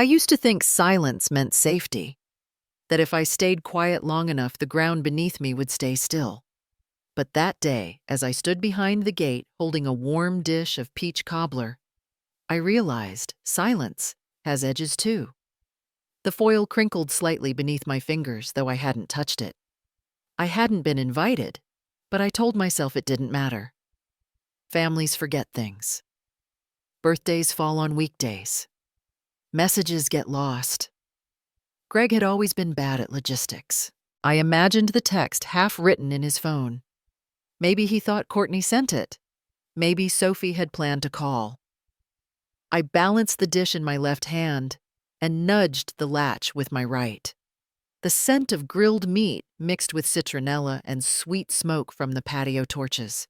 used to think silence meant safety, that if I stayed quiet long enough, the ground beneath me would stay still. But that day, as I stood behind the gate holding a warm dish of peach cobbler, I realized silence has edges too. The foil crinkled slightly beneath my fingers, though I hadn't touched it. I hadn't been invited, but I told myself it didn't matter. Families forget things. Birthdays fall on weekdays. Messages get lost. Greg had always been bad at logistics. I imagined the text half written in his phone. Maybe he thought Courtney sent it. Maybe Sophie had planned to call. I balanced the dish in my left hand and nudged the latch with my right. The scent of grilled meat mixed with citronella and sweet smoke from the patio torches.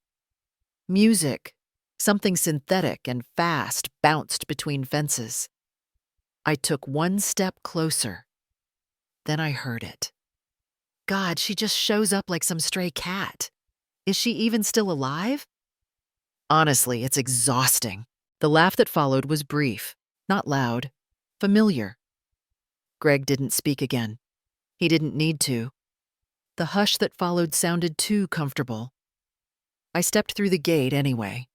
Music, something synthetic and fast, bounced between fences. I took one step closer. Then I heard it. God, she just shows up like some stray cat. Is she even still alive? Honestly, it's exhausting. The laugh that followed was brief, not loud, familiar. Greg didn't speak again. He didn't need to. The hush that followed sounded too comfortable. I stepped through the gate anyway.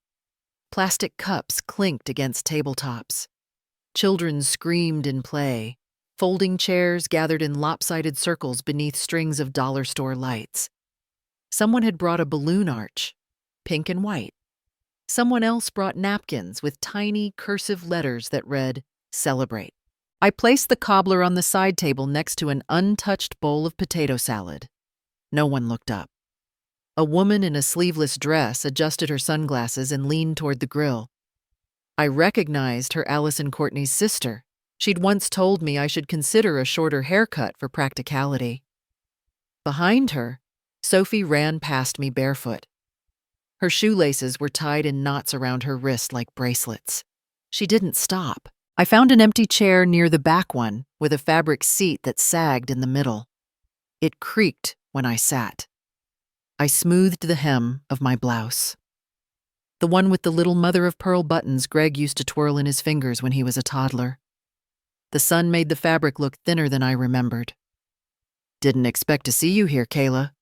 Plastic cups clinked against tabletops. Children screamed in play. Folding chairs gathered in lopsided circles beneath strings of dollar store lights. Someone had brought a balloon arch, pink and white. Someone else brought napkins with tiny cursive letters that read, "Celebrate." I placed the cobbler on the side table next to an untouched bowl of potato salad. No one looked up. A woman in a sleeveless dress adjusted her sunglasses and leaned toward the grill. I recognized her Allison Courtney's sister. She'd once told me I should consider a shorter haircut for practicality. Behind her, Sophie ran past me barefoot. Her shoelaces were tied in knots around her wrist like bracelets. She didn't stop. I found an empty chair near the back one with a fabric seat that sagged in the middle. It creaked when I sat. I smoothed the hem of my blouse. The one with the little mother-of-pearl buttons Greg used to twirl in his fingers when he was a toddler. The sun made the fabric look thinner than I remembered. "Didn't expect to see you here, Kayla."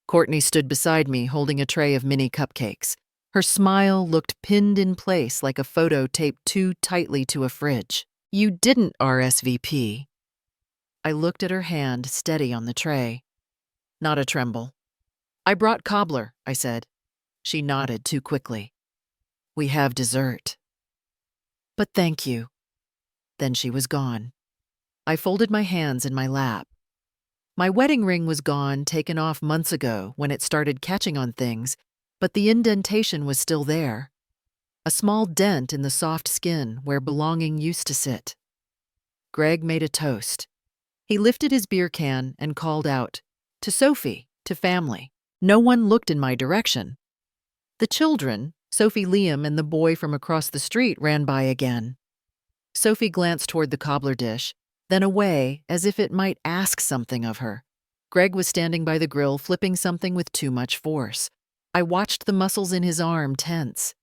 Courtney stood beside me holding a tray of mini cupcakes. Her smile looked pinned in place like a photo taped too tightly to a fridge. "You didn't RSVP." I looked at her hand steady on the tray. Not a tremble. "I brought cobbler," I said. She nodded too quickly. "We have dessert." "But thank you." Then she was gone. I folded my hands in my lap. My wedding ring was gone, taken off months ago when it started catching on things, but the indentation was still there. A small dent in the soft skin where belonging used to sit. Greg made a toast. He lifted his beer can and called out, "To Sophie, to family." No one looked in my direction. The children, Sophie, Liam, and the boy from across the street, ran by again. Sophie glanced toward the cobbler dish, then away as if it might ask something of her. Greg was standing by the grill flipping something with too much force. I watched the muscles in his arm tense.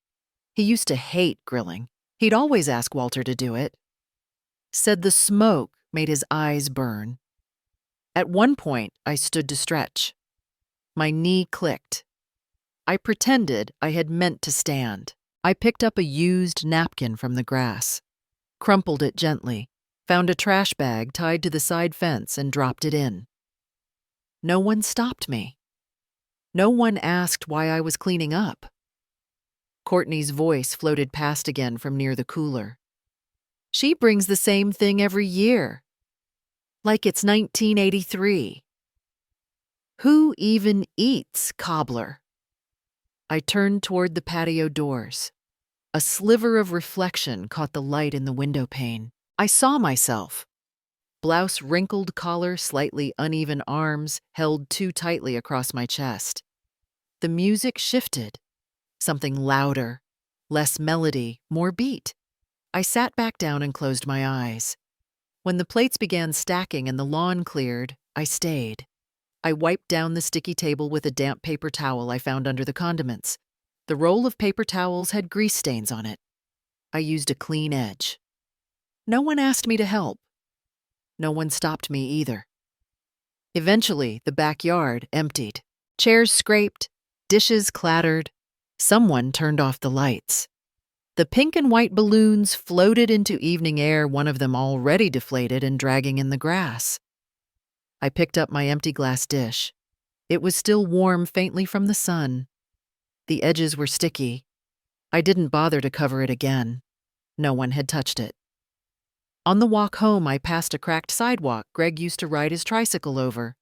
He used to hate grilling. He'd always ask Walter to do it. Said the smoke made his eyes burn. At one point, I stood to stretch. My knee clicked. I pretended I had meant to stand. I picked up a used napkin from the grass, crumpled it gently, found a trash bag tied to the side fence and dropped it in. No one stopped me. No one asked why I was cleaning up. Courtney's voice floated past again from near the cooler. "She brings the same thing every year. Like it's 1983. Who even eats cobbler?" I turned toward the patio doors. A sliver of reflection caught the light in the window pane. I saw myself. Blouse wrinkled collar, slightly uneven arms, held too tightly across my chest. The music shifted. Something louder, less melody, more beat. I sat back down and closed my eyes. When the plates began stacking and the lawn cleared, I stayed. I wiped down the sticky table with a damp paper towel I found under the condiments. The roll of paper towels had grease stains on it. I used a clean edge. No one asked me to help. No one stopped me either. Eventually, the backyard emptied. Chairs scraped, dishes clattered. Someone turned off the lights. The pink and white balloons floated into evening air, one of them already deflated and dragging in the grass. I picked up my empty glass dish. It was still warm faintly from the sun. The edges were sticky. I didn't bother to cover it again. No one had touched it. On the walk home, I passed a cracked sidewalk Greg used to ride his tricycle over.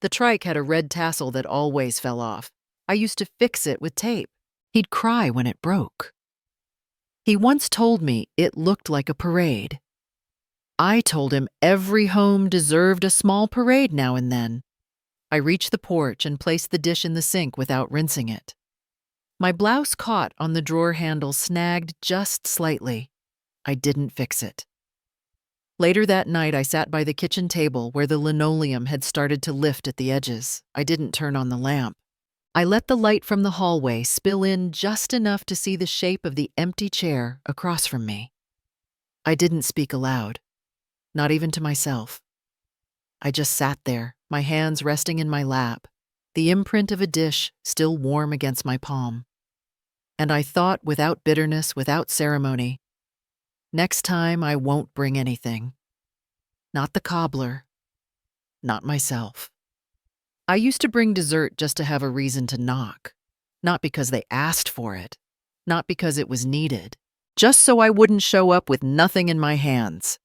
The trike had a red tassel that always fell off. I used to fix it with tape. He'd cry when it broke. He once told me it looked like a parade. I told him every home deserved a small parade now and then. I reached the porch and placed the dish in the sink without rinsing it. My blouse caught on the drawer handle, snagged just slightly. I didn't fix it. Later that night, I sat by the kitchen table where the linoleum had started to lift at the edges. I didn't turn on the lamp. I let the light from the hallway spill in just enough to see the shape of the empty chair across from me. I didn't speak aloud, not even to myself. I just sat there, my hands resting in my lap, the imprint of a dish still warm against my palm. And I thought, without bitterness, without ceremony, next time I won't bring anything. Not the cobbler, not myself. I used to bring dessert just to have a reason to knock, not because they asked for it, not because it was needed, just so I wouldn't show up with nothing in my hands.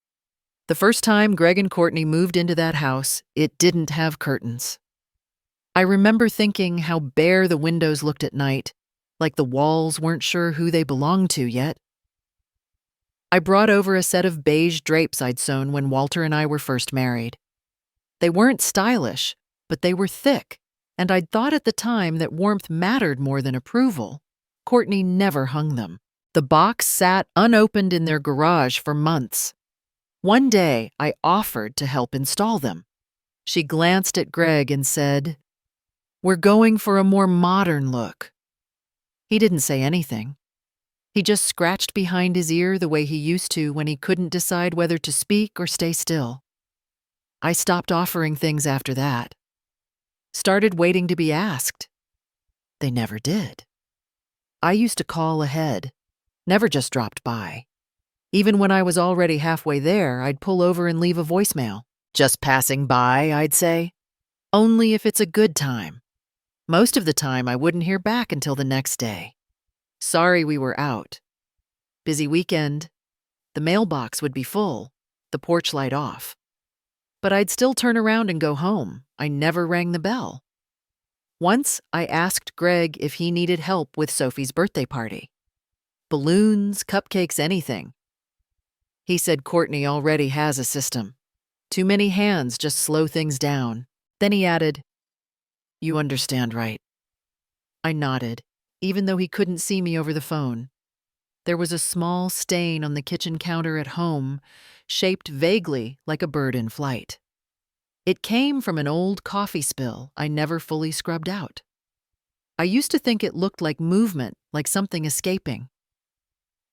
The first time Greg and Courtney moved into that house, it didn't have curtains. I remember thinking how bare the windows looked at night, like the walls weren't sure who they belonged to yet. I brought over a set of beige drapes I'd sewn when Walter and I were first married. They weren't stylish, but they were thick, and I'd thought at the time that warmth mattered more than approval. Courtney never hung them. The box sat unopened in their garage for months. One day, I offered to help install them. She glanced at Greg and said, "We're going for a more modern look." He didn't say anything. He just scratched behind his ear the way he used to when he couldn't decide whether to speak or stay still. I stopped offering things after that. Started waiting to be asked. They never did. I used to call ahead, never just dropped by. Even when I was already halfway there, I'd pull over and leave a voicemail. "Just passing by," I'd say. Only if it's a good time. Most of the time, I wouldn't hear back until the next day. Sorry we were out. Busy weekend. The mailbox would be full, the porch light off. But I'd still turn around and go home. I never rang the bell. Once, I asked Greg if he needed help with Sophie's birthday party. Balloons, cupcakes, anything. He said Courtney already has a system. Too many hands just slow things down. Then he added, "You understand, right?" I nodded, even though he couldn't see me over the phone. There was a small stain on the kitchen counter at home, shaped vaguely like a bird in flight. It came from an old coffee spill I never fully scrubbed out. I used to think it looked like movement, like something escaping.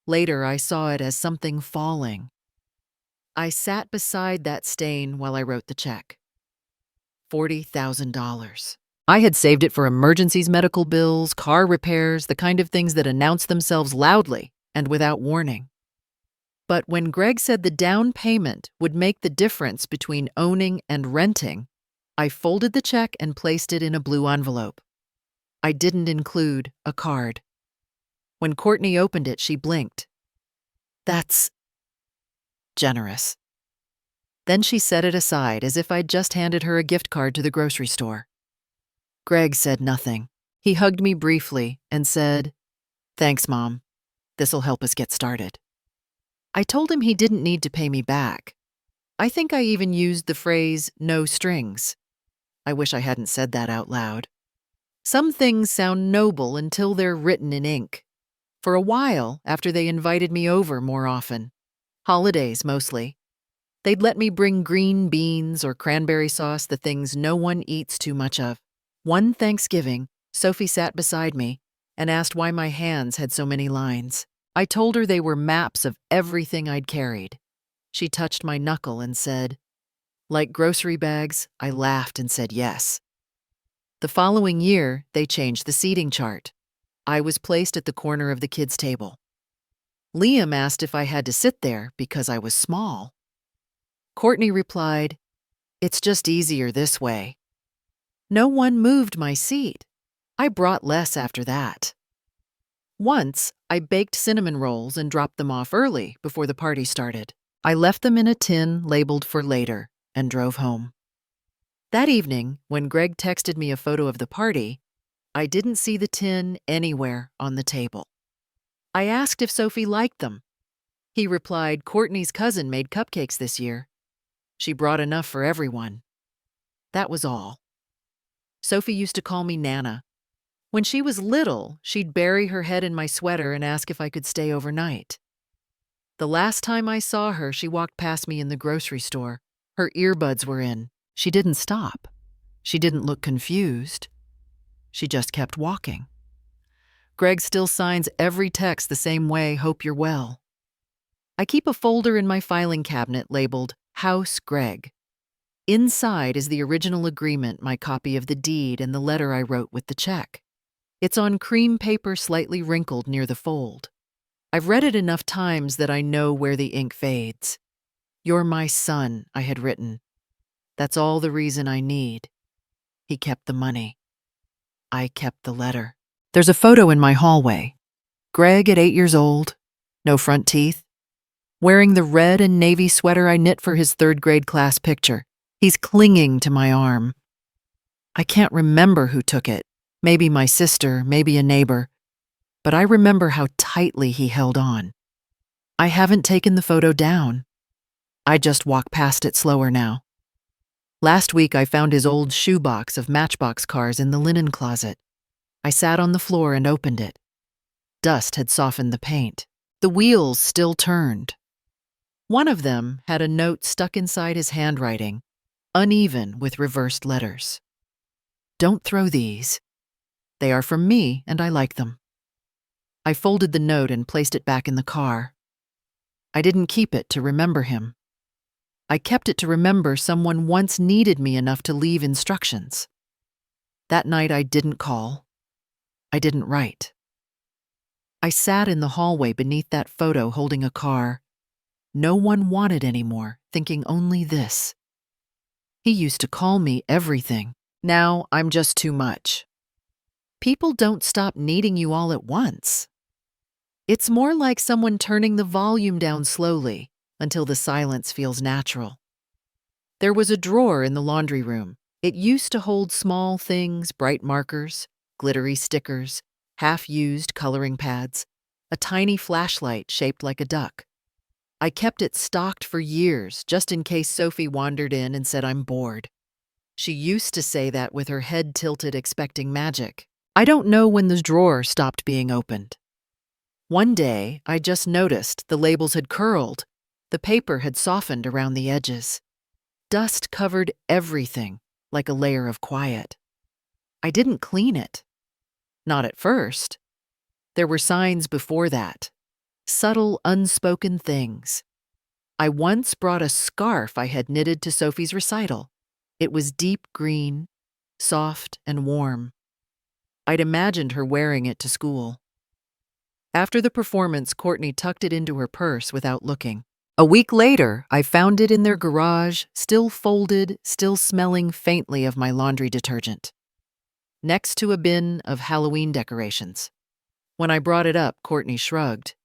Later, I saw it as something falling. I sat beside that stain while I wrote the check. $40,000. I had saved it for emergencies, medical bills, car repairs, the kind of things that announce themselves loudly and without warning. But when Greg said the down payment would make the difference between owning and renting, I folded the check and placed it in a blue envelope. I didn't include a card. When Courtney opened it, she blinked. "That's generous." Then she set it aside as if I'd just handed her a gift card to the grocery store. Greg said nothing. He hugged me briefly and said, "Thanks, Mom. This'll help us get started." I told him he didn't need to pay me back. I think I even used the phrase, "no strings." I wish I hadn't said that out loud. Some things sound noble until they're written in ink. For a while, after they invited me over more often. Holidays, mostly. They'd let me bring green beans or cranberry sauce, the things no one eats too much of. One Thanksgiving, Sophie sat beside me and asked why my hands had so many lines. I told her they were maps of everything I'd carried. She touched my knuckle and said, "Like grocery bags?" I laughed and said yes. The following year, they changed the seating chart. I was placed at the corner of the kids' table. Liam asked if I had to sit there because I was small. Courtney replied, "It's just easier this way." No one moved my seat. I brought less after that. Once, I baked cinnamon rolls and dropped them off early before the party started. I left them in a tin labeled for later and drove home. That evening, when Greg texted me a photo of the party, I didn't see the tin anywhere on the table. I asked if Sophie liked them. He replied, "Courtney's cousin made cupcakes this year. She brought enough for everyone." That was all. Sophie used to call me Nana. When she was little, she'd bury her head in my sweater and ask if I could stay overnight. The last time I saw her, she walked past me in the grocery store. Her earbuds were in. She didn't stop. She didn't look confused. She just kept walking. Greg still signs every text the same way, "Hope you're well." I keep a folder in my filing cabinet labeled House Greg. Inside is the original agreement, my copy of the deed, and the letter I wrote with the check. It's on cream paper slightly wrinkled near the fold. I've read it enough times that I know where the ink fades. "You're my son," I had written. "That's all the reason I need." He kept the money. I kept the letter. There's a photo in my hallway. Greg at 8 years old, no front teeth, wearing the red and navy sweater I knit for his third-grade class picture. He's clinging to my arm. I can't remember who took it. Maybe my sister, maybe a neighbor. But I remember how tightly he held on. I haven't taken the photo down. I just walk past it slower now. Last week I found his old shoebox of Matchbox cars in the linen closet. I sat on the floor and opened it. Dust had softened the paint. The wheels still turned. One of them had a note stuck inside his handwriting, uneven with reversed letters. "Don't throw these. They are from me and I like them." I folded the note and placed it back in the car. I didn't keep it to remember him. I kept it to remember someone once needed me enough to leave instructions. That night I didn't call. I didn't write. I sat in the hallway beneath that photo holding a car. No one wanted anymore, thinking only this. He used to call me everything. Now I'm just too much. People don't stop needing you all at once. It's more like someone turning the volume down slowly until the silence feels natural. There was a drawer in the laundry room. It used to hold small things, bright markers, glittery stickers, half-used coloring pads, a tiny flashlight shaped like a duck. I kept it stocked for years, just in case Sophie wandered in and said I'm bored. She used to say that with her head tilted, expecting magic. I don't know when the drawer stopped being opened. One day, I just noticed the labels had curled. The paper had softened around the edges. Dust covered everything, like a layer of quiet. I didn't clean it. Not at first. There were signs before that. Subtle, unspoken things. I once brought a scarf I had knitted to Sophie's recital. It was deep green, soft and warm. I'd imagined her wearing it to school. After the performance, Courtney tucked it into her purse without looking. A week later, I found it in their garage, still folded, still smelling faintly of my laundry detergent, next to a bin of Halloween decorations. When I brought it up, Courtney shrugged.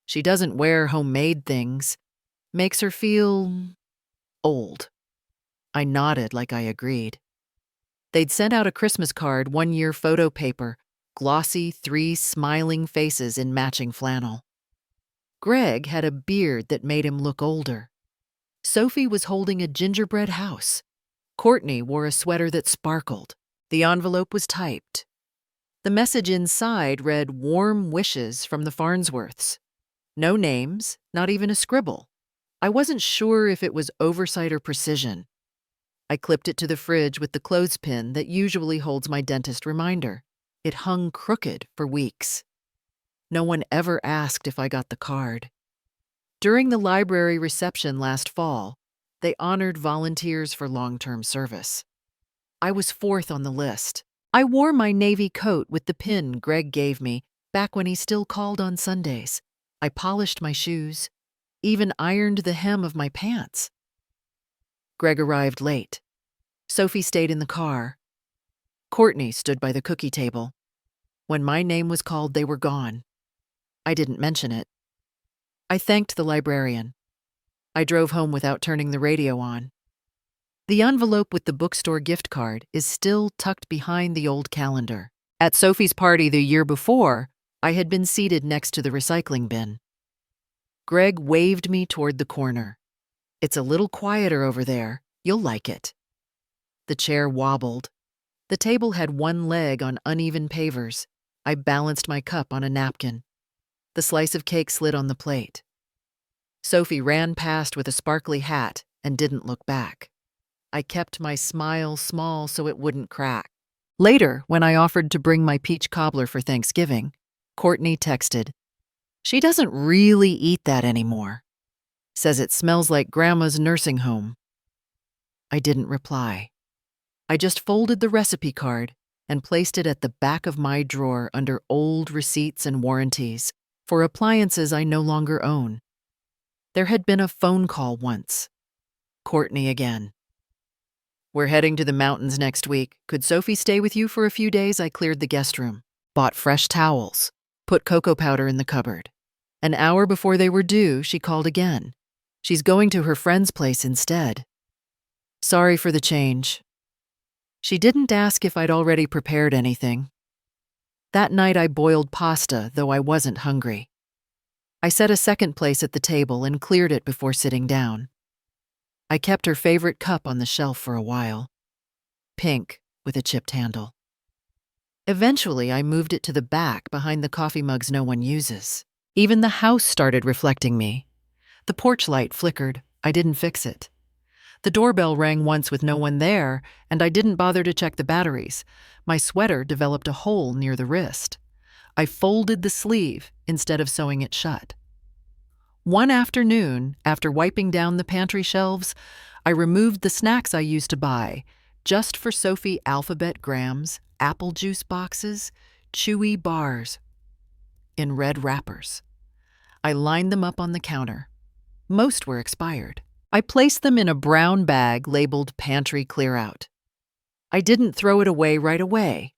She doesn't wear homemade things. Makes her feel old. I nodded like I agreed. They'd sent out a Christmas card, 1-year photo paper, glossy 3 smiling faces in matching flannel. Greg had a beard that made him look older. Sophie was holding a gingerbread house. Courtney wore a sweater that sparkled. The envelope was typed. The message inside read, "Warm wishes from the Farnsworths." No names, not even a scribble. I wasn't sure if it was oversight or precision. I clipped it to the fridge with the clothespin that usually holds my dentist reminder. It hung crooked for weeks. No one ever asked if I got the card. During the library reception last fall, they honored volunteers for long-term service. I was fourth on the list. I wore my navy coat with the pin Greg gave me back when he still called on Sundays. I polished my shoes, even ironed the hem of my pants. Greg arrived late. Sophie stayed in the car. Courtney stood by the cookie table. When my name was called, they were gone. I didn't mention it. I thanked the librarian. I drove home without turning the radio on. The envelope with the bookstore gift card is still tucked behind the old calendar. At Sophie's party the year before, I had been seated next to the recycling bin. Greg waved me toward the corner. "It's a little quieter over there. You'll like it." The chair wobbled. The table had one leg on uneven pavers. I balanced my cup on a napkin. The slice of cake slid on the plate. Sophie ran past with a sparkly hat and didn't look back. I kept my smile small so it wouldn't crack. Later, when I offered to bring my peach cobbler for Thanksgiving, Courtney texted, "She doesn't really eat that anymore. Says it smells like Grandma's nursing home." I didn't reply. I just folded the recipe card and placed it at the back of my drawer under old receipts and warranties for appliances I no longer own. There had been a phone call once. Courtney again. "We're heading to the mountains next week. Could Sophie stay with you for a few days?" I cleared the guest room, bought fresh towels, put cocoa powder in the cupboard. An hour before they were due, she called again. She's going to her friend's place instead. Sorry for the change. She didn't ask if I'd already prepared anything. That night I boiled pasta, though I wasn't hungry. I set a second place at the table and cleared it before sitting down. I kept her favorite cup on the shelf for a while. Pink, with a chipped handle. Eventually, I moved it to the back behind the coffee mugs no one uses. Even the house started reflecting me. The porch light flickered. I didn't fix it. The doorbell rang once with no one there, and I didn't bother to check the batteries. My sweater developed a hole near the wrist. I folded the sleeve instead of sewing it shut. One afternoon, after wiping down the pantry shelves, I removed the snacks I used to buy, just for Sophie alphabet grams, apple juice boxes, chewy bars, in red wrappers. I lined them up on the counter. Most were expired. I placed them in a brown bag labeled Pantry Clear Out. I didn't throw it away right away.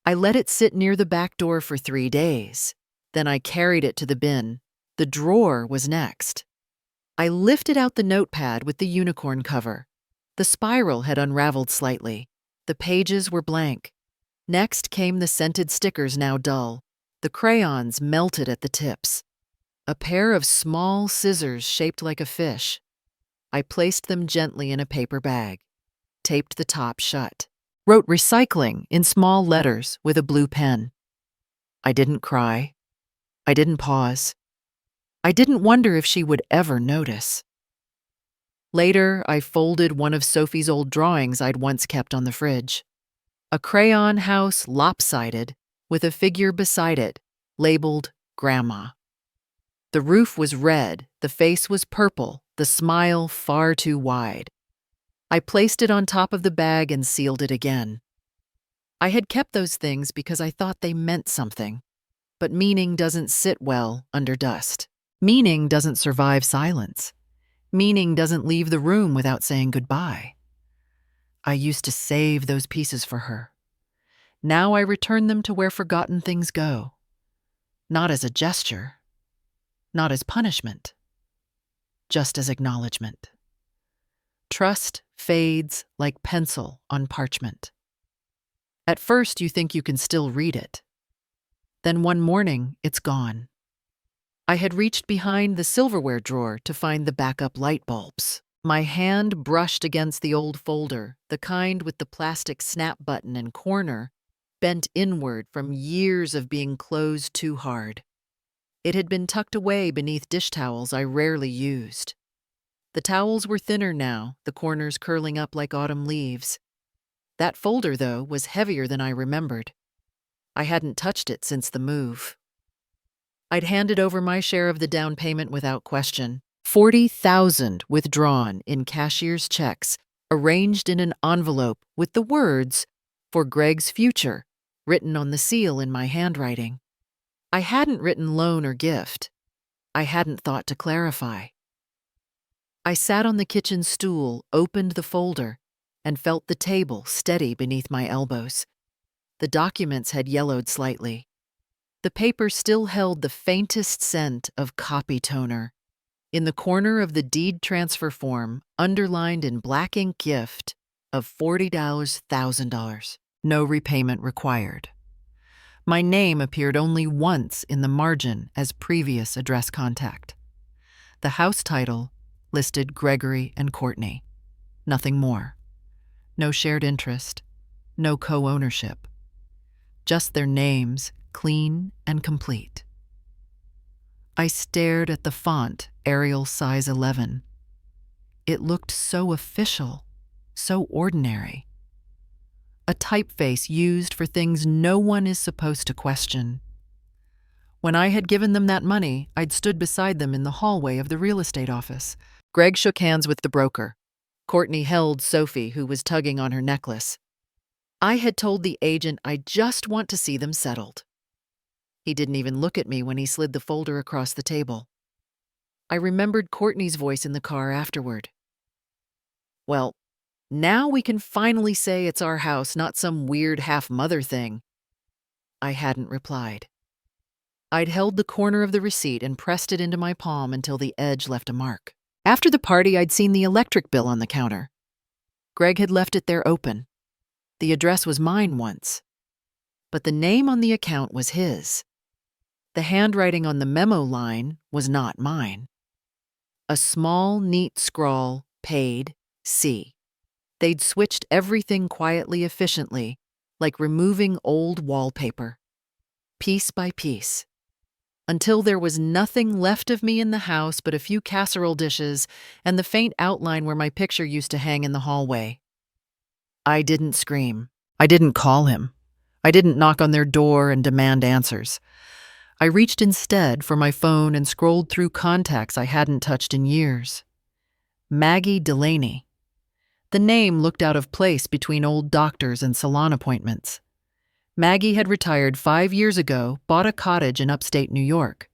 I let it sit near the back door for 3 days. Then I carried it to the bin. The drawer was next. I lifted out the notepad with the unicorn cover. The spiral had unraveled slightly. The pages were blank. Next came the scented stickers, now dull. The crayons melted at the tips. A pair of small scissors shaped like a fish. I placed them gently in a paper bag, taped the top shut, wrote recycling in small letters with a blue pen. I didn't cry. I didn't pause. I didn't wonder if she would ever notice. Later, I folded one of Sophie's old drawings I'd once kept on the fridge. A crayon house lopsided, with a figure beside it, labeled Grandma. The roof was red, the face was purple, the smile far too wide. I placed it on top of the bag and sealed it again. I had kept those things because I thought they meant something. But meaning doesn't sit well under dust. Meaning doesn't survive silence. Meaning doesn't leave the room without saying goodbye. I used to save those pieces for her. Now I return them to where forgotten things go. Not as a gesture. Not as punishment. Just as acknowledgement. Trust fades like pencil on parchment. At first, you think you can still read it. Then one morning, it's gone. I had reached behind the silverware drawer to find the backup light bulbs. My hand brushed against the old folder, the kind with the plastic snap button and corner, bent inward from years of being closed too hard. It had been tucked away beneath dish towels I rarely used. The towels were thinner now, the corners curling up like autumn leaves. That folder, though, was heavier than I remembered. I hadn't touched it since the move. I'd handed over my share of the down payment without question. 40,000 withdrawn in cashier's checks, arranged in an envelope with the words, "For Greg's future," written on the seal in my handwriting. I hadn't written loan or gift. I hadn't thought to clarify. I sat on the kitchen stool, opened the folder, and felt the table steady beneath my elbows. The documents had yellowed slightly. The paper still held the faintest scent of copy toner. In the corner of the deed transfer form, underlined in black ink gift of $40,000. No repayment required. My name appeared only once in the margin as previous address contact. The house title listed Gregory and Courtney. Nothing more. No shared interest. No co-ownership. Just their names, clean and complete. I stared at the font, Arial size 11. It looked so official, so ordinary. A typeface used for things no one is supposed to question. When I had given them that money, I'd stood beside them in the hallway of the real estate office. Greg shook hands with the broker. Courtney held Sophie, who was tugging on her necklace. I had told the agent I just want to see them settled. He didn't even look at me when he slid the folder across the table. I remembered Courtney's voice in the car afterward. "Well, now we can finally say it's our house, not some weird half-mother thing." I hadn't replied. I'd held the corner of the receipt and pressed it into my palm until the edge left a mark. After the party, I'd seen the electric bill on the counter. Greg had left it there open. The address was mine once, but the name on the account was his. The handwriting on the memo line was not mine. A small, neat scrawl, paid, C. They'd switched everything quietly, efficiently, like removing old wallpaper, piece by piece, until there was nothing left of me in the house but a few casserole dishes and the faint outline where my picture used to hang in the hallway. I didn't scream. I didn't call him. I didn't knock on their door and demand answers. I reached instead for my phone and scrolled through contacts I hadn't touched in years. Maggie Delaney. The name looked out of place between old doctors and salon appointments. Maggie had retired 5 years ago, bought a cottage in upstate New York.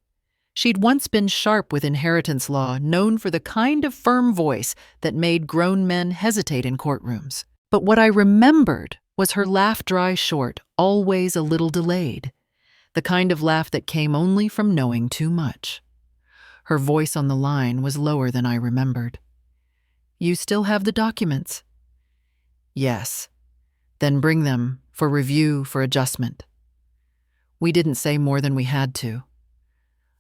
She'd once been sharp with inheritance law, known for the kind of firm voice that made grown men hesitate in courtrooms. But what I remembered was her laugh dry short, always a little delayed, the kind of laugh that came only from knowing too much. Her voice on the line was lower than I remembered. "You still have the documents?" "Yes." "Then bring them for review, for adjustment." We didn't say more than we had to.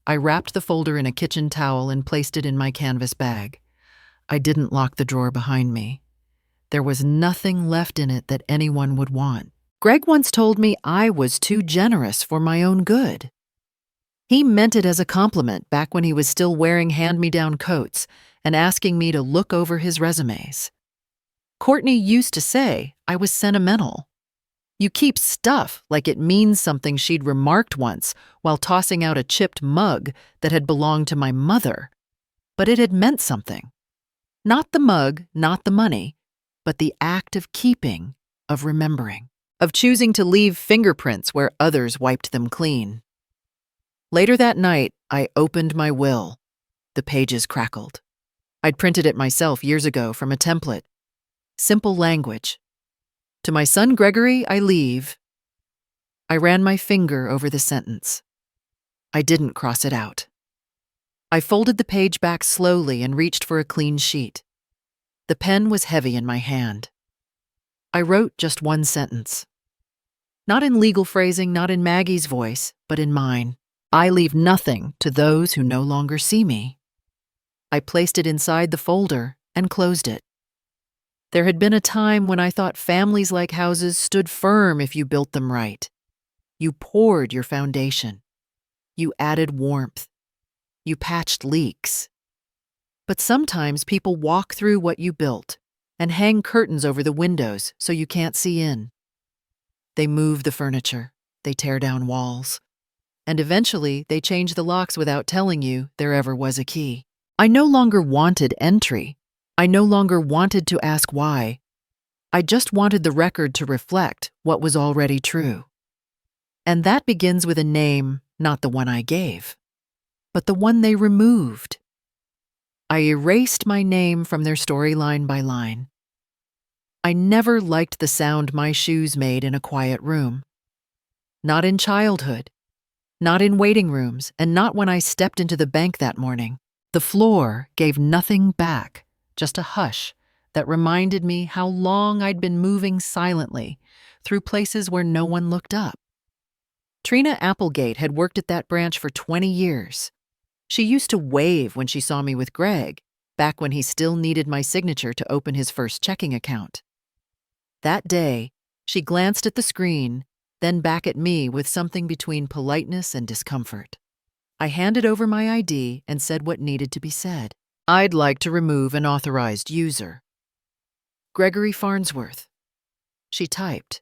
I wrapped the folder in a kitchen towel and placed it in my canvas bag. I didn't lock the drawer behind me. There was nothing left in it that anyone would want. Greg once told me I was too generous for my own good. He meant it as a compliment back when he was still wearing hand-me-down coats and asking me to look over his resumes. Courtney used to say I was sentimental. You keep stuff like it means something she'd remarked once while tossing out a chipped mug that had belonged to my mother. But it had meant something. Not the mug, not the money, but the act of keeping, of remembering, of choosing to leave fingerprints where others wiped them clean. Later that night, I opened my will. The pages crackled. I'd printed it myself years ago from a template. Simple language. "To my son Gregory, I leave." I ran my finger over the sentence. I didn't cross it out. I folded the page back slowly and reached for a clean sheet. The pen was heavy in my hand. I wrote just one sentence. Not in legal phrasing, not in Maggie's voice, but in mine. I leave nothing to those who no longer see me. I placed it inside the folder and closed it. There had been a time when I thought families like houses stood firm if you built them right. You poured your foundation. You added warmth. You patched leaks. But sometimes people walk through what you built and hang curtains over the windows so you can't see in. They move the furniture. They tear down walls. And eventually, they change the locks without telling you there ever was a key. I no longer wanted entry. I no longer wanted to ask why. I just wanted the record to reflect what was already true. And that begins with a name, not the one I gave, but the one they removed. I erased my name from their story line by line. I never liked the sound my shoes made in a quiet room. Not in childhood, not in waiting rooms, and not when I stepped into the bank that morning. The floor gave nothing back, just a hush that reminded me how long I'd been moving silently through places where no one looked up. Trina Applegate had worked at that branch for 20 years. She used to wave when she saw me with Greg, back when he still needed my signature to open his first checking account. That day, she glanced at the screen, then back at me with something between politeness and discomfort. I handed over my ID and said what needed to be said. I'd like to remove an authorized user. Gregory Farnsworth. She typed.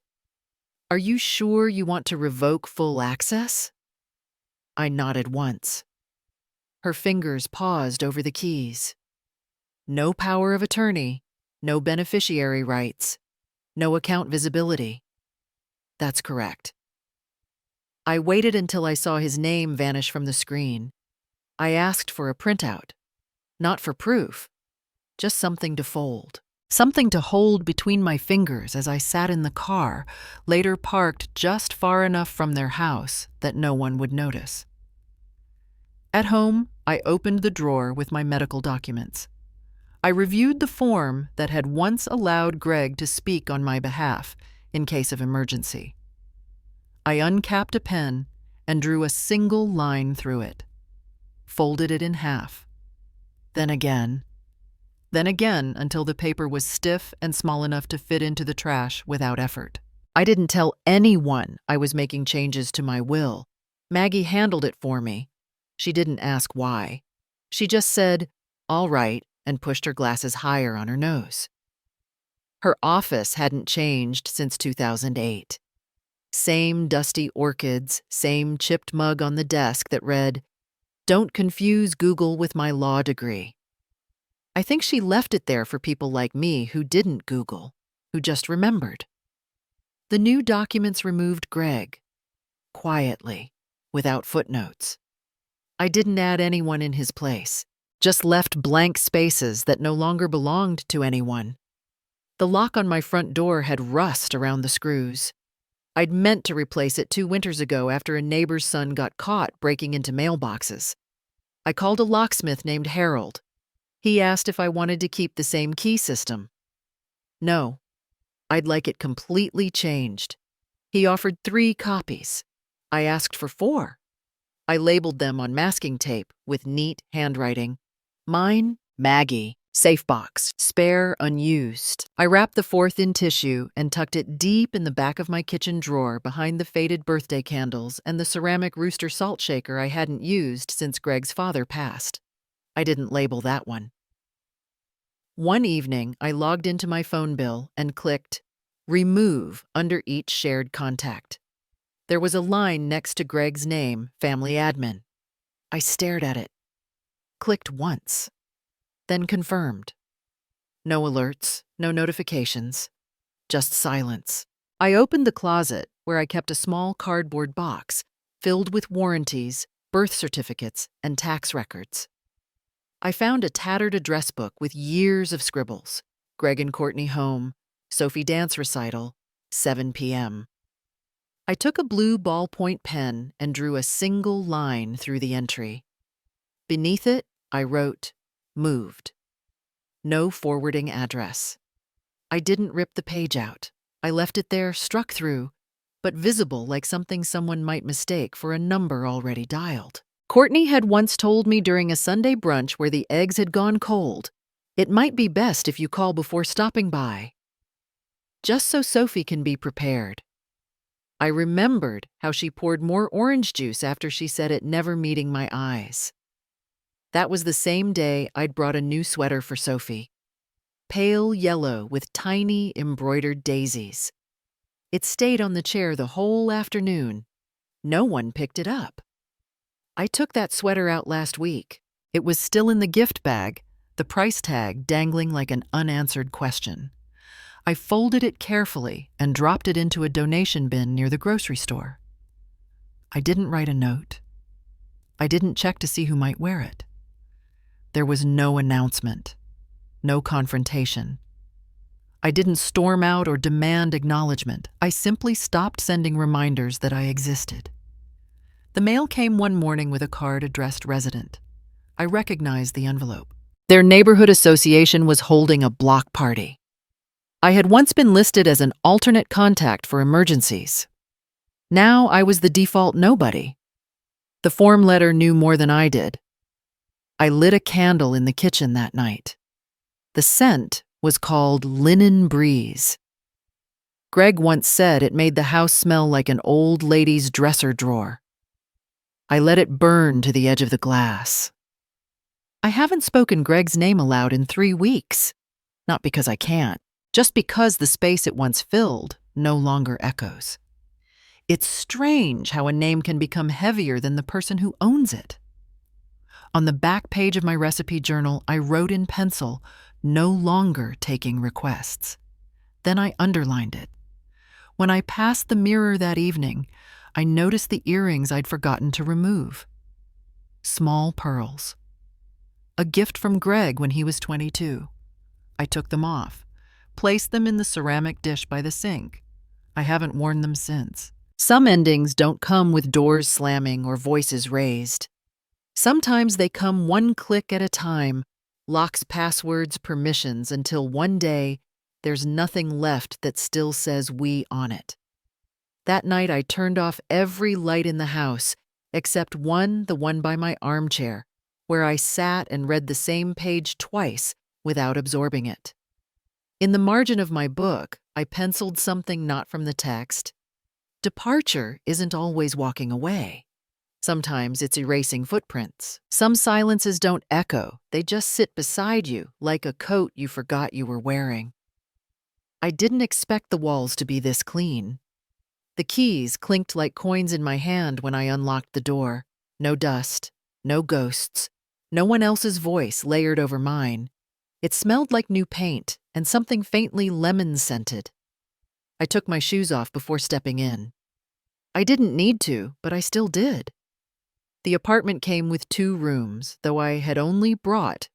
Are you sure you want to revoke full access? I nodded once. Her fingers paused over the keys. No power of attorney, no beneficiary rights, no account visibility. That's correct. I waited until I saw his name vanish from the screen. I asked for a printout. Not for proof, just something to fold. Something to hold between my fingers as I sat in the car, later parked just far enough from their house that no one would notice. At home, I opened the drawer with my medical documents. I reviewed the form that had once allowed Greg to speak on my behalf in case of emergency. I uncapped a pen and drew a single line through it, folded it in half, then again until the paper was stiff and small enough to fit into the trash without effort. I didn't tell anyone I was making changes to my will. Maggie handled it for me. She didn't ask why. She just said, "All right," and pushed her glasses higher on her nose. Her office hadn't changed since 2008. Same dusty orchids, same chipped mug on the desk that read, "Don't confuse Google with my law degree." I think she left it there for people like me who didn't Google, who just remembered. The new documents removed Greg, quietly, without footnotes. I didn't add anyone in his place, just left blank spaces that no longer belonged to anyone. The lock on my front door had rust around the screws. I'd meant to replace it 2 winters ago after a neighbor's son got caught breaking into mailboxes. I called a locksmith named Harold. He asked if I wanted to keep the same key system. No, I'd like it completely changed. He offered 3 copies. I asked for 4. I labeled them on masking tape with neat handwriting. Mine, Maggie, safe box, spare, unused. I wrapped the 4th in tissue and tucked it deep in the back of my kitchen drawer behind the faded birthday candles and the ceramic rooster salt shaker I hadn't used since Greg's father passed. I didn't label that one. One evening, I logged into my phone bill and clicked Remove under each shared contact. There was a line next to Greg's name, Family Admin. I stared at it, clicked once, then confirmed. No alerts, no notifications, just silence. I opened the closet where I kept a small cardboard box filled with warranties, birth certificates, and tax records. I found a tattered address book with years of scribbles. Greg and Courtney home, Sophie dance recital, 7 p.m. I took a blue ballpoint pen and drew a single line through the entry. Beneath it, I wrote, moved. No forwarding address. I didn't rip the page out. I left it there, struck through, but visible like something someone might mistake for a number already dialed. Courtney had once told me during a Sunday brunch where the eggs had gone cold, "It might be best if you call before stopping by." Just so Sophie can be prepared. I remembered how she poured more orange juice after she said it never meeting my eyes. That was the same day I'd brought a new sweater for Sophie. Pale yellow with tiny embroidered daisies. It stayed on the chair the whole afternoon. No one picked it up. I took that sweater out last week. It was still in the gift bag, the price tag dangling like an unanswered question. I folded it carefully and dropped it into a donation bin near the grocery store. I didn't write a note. I didn't check to see who might wear it. There was no announcement, no confrontation. I didn't storm out or demand acknowledgement. I simply stopped sending reminders that I existed. The mail came one morning with a card addressed resident. I recognized the envelope. Their neighborhood association was holding a block party. I had once been listed as an alternate contact for emergencies. Now I was the default nobody. The form letter knew more than I did. I lit a candle in the kitchen that night. The scent was called Linen Breeze. Greg once said it made the house smell like an old lady's dresser drawer. I let it burn to the edge of the glass. I haven't spoken Greg's name aloud in 3 weeks. Not because I can't, just because the space it once filled no longer echoes. It's strange how a name can become heavier than the person who owns it. On the back page of my recipe journal, I wrote in pencil, "No longer taking requests." Then I underlined it. When I passed the mirror that evening, I noticed the earrings I'd forgotten to remove. Small pearls. A gift from Greg when he was 22. I took them off, placed them in the ceramic dish by the sink. I haven't worn them since. Some endings don't come with doors slamming or voices raised. Sometimes they come one click at a time, locks, passwords, permissions, until one day there's nothing left that still says "we" on it. That night I turned off every light in the house, except one, the one by my armchair, where I sat and read the same page twice without absorbing it. In the margin of my book, I penciled something not from the text. Departure isn't always walking away. Sometimes it's erasing footprints. Some silences don't echo, they just sit beside you, like a coat you forgot you were wearing. I didn't expect the walls to be this clean. The keys clinked like coins in my hand when I unlocked the door. No dust, no ghosts, no one else's voice layered over mine. It smelled like new paint and something faintly lemon-scented. I took my shoes off before stepping in. I didn't need to, but I still did. The apartment came with 2 rooms, though I had only brought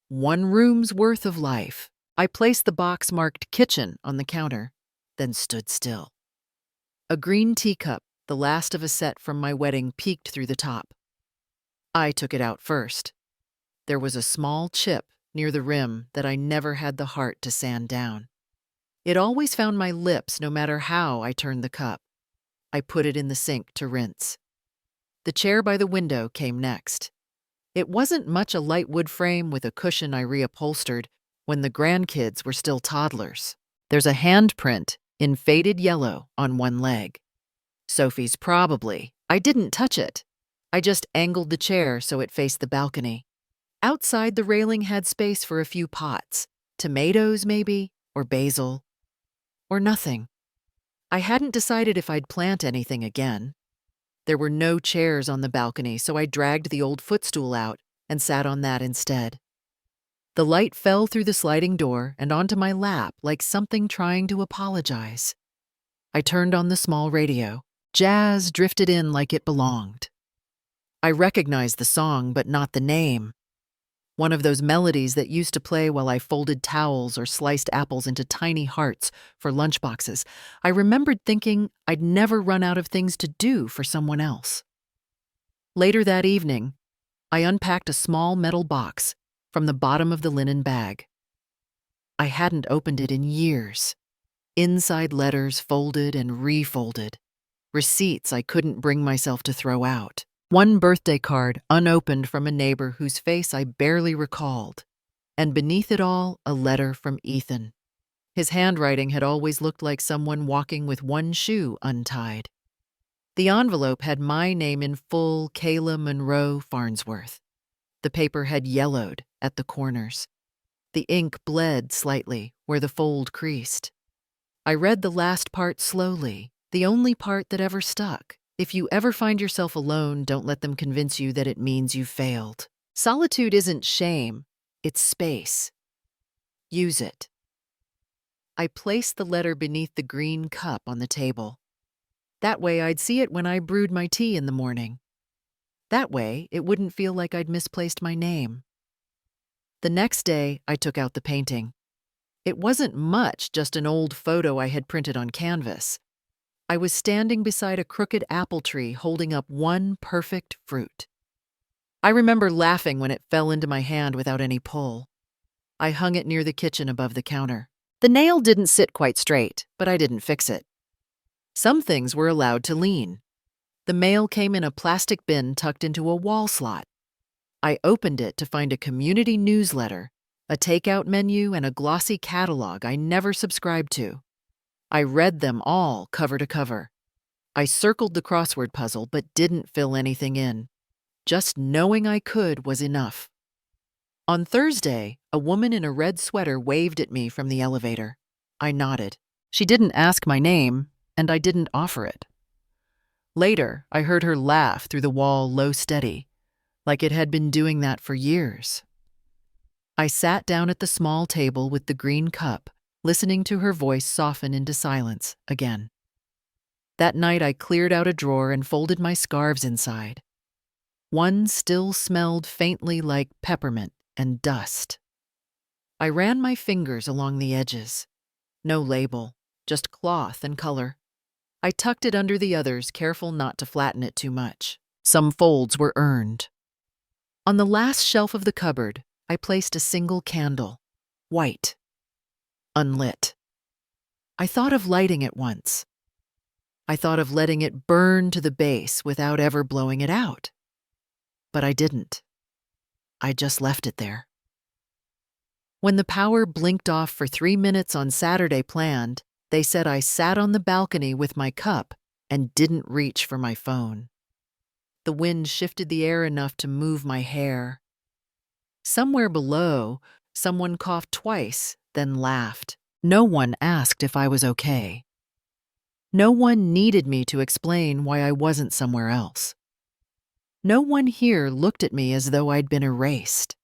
1 room's worth of life. I placed the box marked kitchen on the counter, then stood still. A green teacup, the last of a set from my wedding, peeked through the top. I took it out first. There was a small chip near the rim that I never had the heart to sand down. It always found my lips no matter how I turned the cup. I put it in the sink to rinse. The chair by the window came next. It wasn't much a light wood frame with a cushion I reupholstered when the grandkids were still toddlers. There's a handprint in faded yellow on one leg. Sophie's probably. I didn't touch it. I just angled the chair so it faced the balcony. Outside, the railing had space for a few pots. Tomatoes, maybe, or basil, or nothing. I hadn't decided if I'd plant anything again. There were no chairs on the balcony, so I dragged the old footstool out and sat on that instead. The light fell through the sliding door and onto my lap like something trying to apologize. I turned on the small radio. Jazz drifted in like it belonged. I recognized the song, but not the name. One of those melodies that used to play while I folded towels or sliced apples into tiny hearts for lunchboxes. I remembered thinking I'd never run out of things to do for someone else. Later that evening, I unpacked a small metal box from the bottom of the linen bag. I hadn't opened it in years. Inside letters folded and refolded. Receipts I couldn't bring myself to throw out. One birthday card unopened from a neighbor whose face I barely recalled. And beneath it all, a letter from Ethan. His handwriting had always looked like someone walking with one shoe untied. The envelope had my name in full, Kayla Monroe Farnsworth. The paper had yellowed at the corners. The ink bled slightly where the fold creased. I read the last part slowly, the only part that ever stuck. If you ever find yourself alone, don't let them convince you that it means you've failed. Solitude isn't shame, it's space. Use it. I placed the letter beneath the green cup on the table. That way I'd see it when I brewed my tea in the morning. That way it wouldn't feel like I'd misplaced my name. The next day, I took out the painting. It wasn't much, just an old photo I had printed on canvas. I was standing beside a crooked apple tree holding up one perfect fruit. I remember laughing when it fell into my hand without any pull. I hung it near the kitchen above the counter. The nail didn't sit quite straight, but I didn't fix it. Some things were allowed to lean. The mail came in a plastic bin tucked into a wall slot. I opened it to find a community newsletter, a takeout menu, and a glossy catalog I never subscribed to. I read them all cover to cover. I circled the crossword puzzle but didn't fill anything in. Just knowing I could was enough. On Thursday, a woman in a red sweater waved at me from the elevator. I nodded. She didn't ask my name, and I didn't offer it. Later, I heard her laugh through the wall low steady, like it had been doing that for years. I sat down at the small table with the green cup, listening to her voice soften into silence again. That night I cleared out a drawer and folded my scarves inside. One still smelled faintly like peppermint and dust. I ran my fingers along the edges. No label, just cloth and color. I tucked it under the others, careful not to flatten it too much. Some folds were earned. On the last shelf of the cupboard, I placed a single candle, white, unlit. I thought of lighting it once. I thought of letting it burn to the base without ever blowing it out. But I didn't. I just left it there. When the power blinked off for 3 minutes on Saturday planned, they said I sat on the balcony with my cup and didn't reach for my phone. The wind shifted the air enough to move my hair. Somewhere below, someone coughed twice, then laughed. No one asked if I was okay. No one needed me to explain why I wasn't somewhere else. No one here looked at me as though I'd been erased.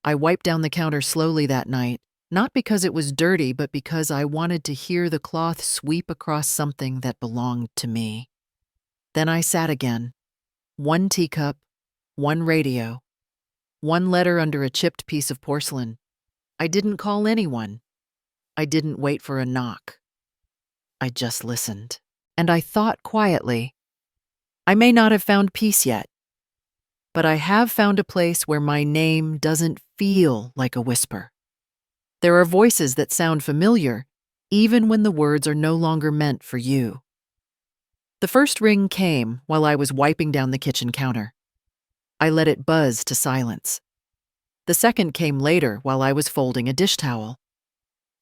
I wiped down the counter slowly that night, not because it was dirty, but because I wanted to hear the cloth sweep across something that belonged to me. Then I sat again. One teacup, one radio, one letter under a chipped piece of porcelain. I didn't call anyone. I didn't wait for a knock. I just listened. And I thought quietly, I may not have found peace yet, but I have found a place where my name doesn't feel like a whisper. There are voices that sound familiar, even when the words are no longer meant for you. The first ring came while I was wiping down the kitchen counter. I let it buzz to silence. The second came later while I was folding a dish towel.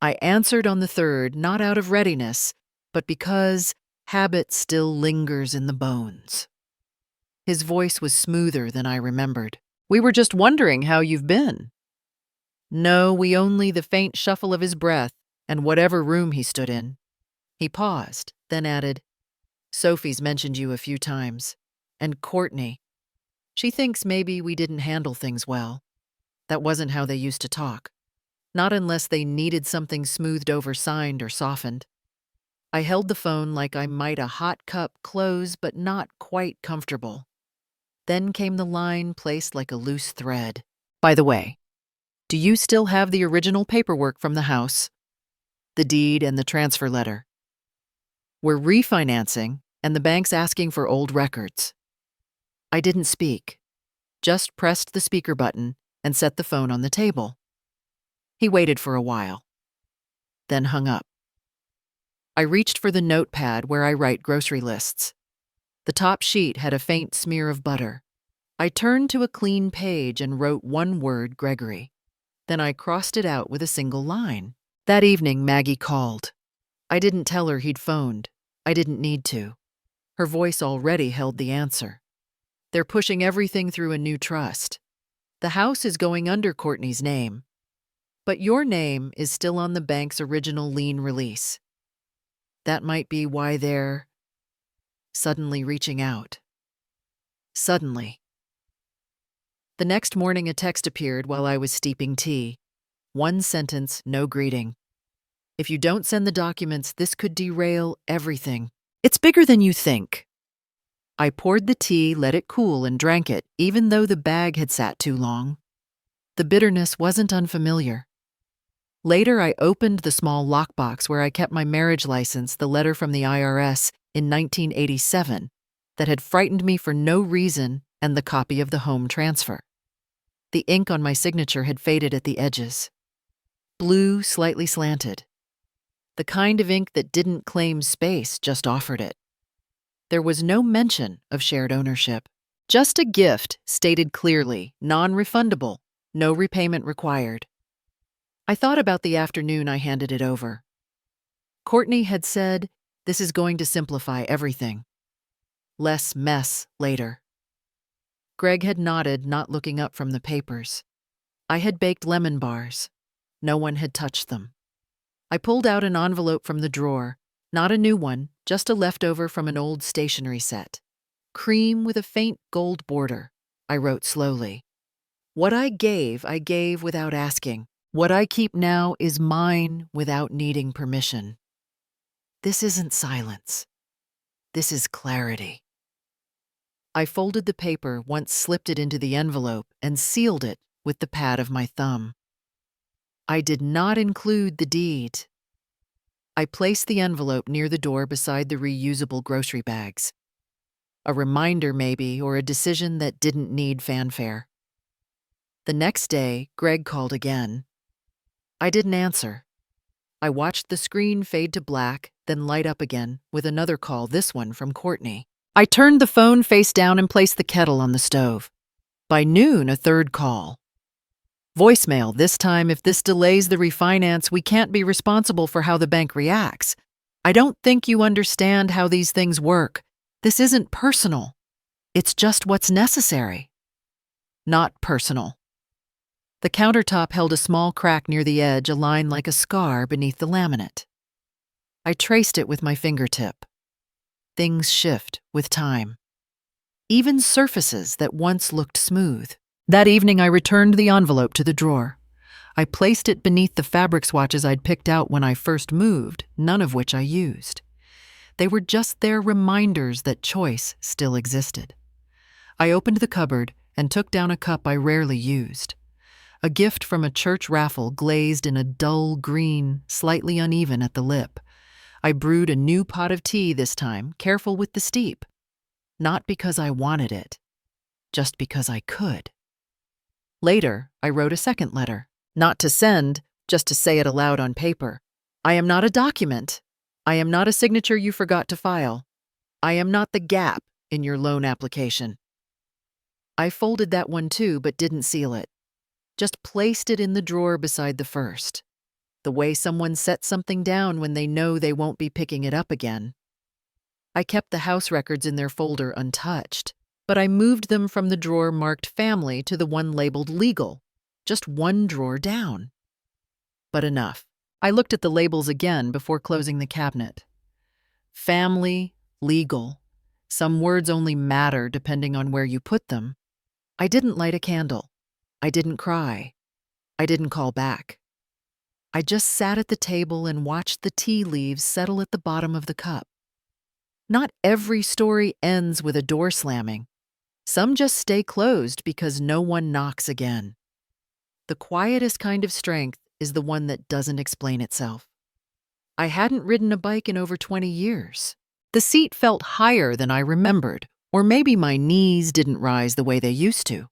I answered on the third, not out of readiness, but because habit still lingers in the bones. His voice was smoother than I remembered. We were just wondering how you've been. No, we only the faint shuffle of his breath and whatever room he stood in. He paused, then added, Sophie's mentioned you a few times. And Courtney. She thinks maybe we didn't handle things well. That wasn't how they used to talk. Not unless they needed something smoothed over, signed, or softened. I held the phone like I might a hot cup close, but not quite comfortable. Then came the line placed like a loose thread. By the way, do you still have the original paperwork from the house? The deed and the transfer letter. We're refinancing, and the bank's asking for old records. I didn't speak, just pressed the speaker button and set the phone on the table. He waited for a while, then hung up. I reached for the notepad where I write grocery lists. The top sheet had a faint smear of butter. I turned to a clean page and wrote one word, Gregory. Then I crossed it out with a single line. That evening, Maggie called. I didn't tell her he'd phoned. I didn't need to. Her voice already held the answer. They're pushing everything through a new trust. The house is going under Courtney's name, but your name is still on the bank's original lien release. That might be why they're... suddenly reaching out. Suddenly. The next morning, a text appeared while I was steeping tea. One sentence, no greeting. If you don't send the documents, this could derail everything. It's bigger than you think. I poured the tea, let it cool, and drank it, even though the bag had sat too long. The bitterness wasn't unfamiliar. Later, I opened the small lockbox where I kept my marriage license, the letter from the IRS in 1987 that had frightened me for no reason, and the copy of the home transfer. The ink on my signature had faded at the edges. Blue, slightly slanted. The kind of ink that didn't claim space, just offered it. There was no mention of shared ownership. Just a gift, stated clearly, non-refundable, no repayment required. I thought about the afternoon I handed it over. Courtney had said, "This is going to simplify everything. Less mess later." Greg had nodded, not looking up from the papers. I had baked lemon bars. No one had touched them. I pulled out an envelope from the drawer, not a new one, just a leftover from an old stationery set. Cream with a faint gold border, I wrote slowly. What I gave without asking. What I keep now is mine without needing permission. This isn't silence. This is clarity. I folded the paper, once slipped it into the envelope, and sealed it with the pad of my thumb. I did not include the deed. I placed the envelope near the door beside the reusable grocery bags. A reminder, maybe, or a decision that didn't need fanfare. The next day, Greg called again. I didn't answer. I watched the screen fade to black, then light up again with another call, this one from Courtney. I turned the phone face down and placed the kettle on the stove. By noon, a third call. Voicemail, this time, "If this delays the refinance, we can't be responsible for how the bank reacts. I don't think you understand how these things work. This isn't personal. It's just what's necessary." Not personal. The countertop held a small crack near the edge, a line like a scar beneath the laminate. I traced it with my fingertip. Things shift with time. Even surfaces that once looked smooth. That evening, I returned the envelope to the drawer. I placed it beneath the fabric swatches I'd picked out when I first moved, none of which I used. They were just there, reminders that choice still existed. I opened the cupboard and took down a cup I rarely used. A gift from a church raffle, glazed in a dull green, slightly uneven at the lip. I brewed a new pot of tea this time, careful with the steep. Not because I wanted it, just because I could. Later, I wrote a second letter, not to send, just to say it aloud on paper. I am not a document. I am not a signature you forgot to file. I am not the gap in your loan application. I folded that one too, but didn't seal it. Just placed it in the drawer beside the first. The way someone sets something down when they know they won't be picking it up again. I kept the house records in their folder untouched, but I moved them from the drawer marked family to the one labeled legal, just one drawer down. But enough. I looked at the labels again before closing the cabinet. Family, legal. Some words only matter depending on where you put them. I didn't light a candle. I didn't cry. I didn't call back. I just sat at the table and watched the tea leaves settle at the bottom of the cup. Not every story ends with a door slamming. Some just stay closed because no one knocks again. The quietest kind of strength is the one that doesn't explain itself. I hadn't ridden a bike in over 20 years. The seat felt higher than I remembered, or maybe my knees didn't rise the way they used to.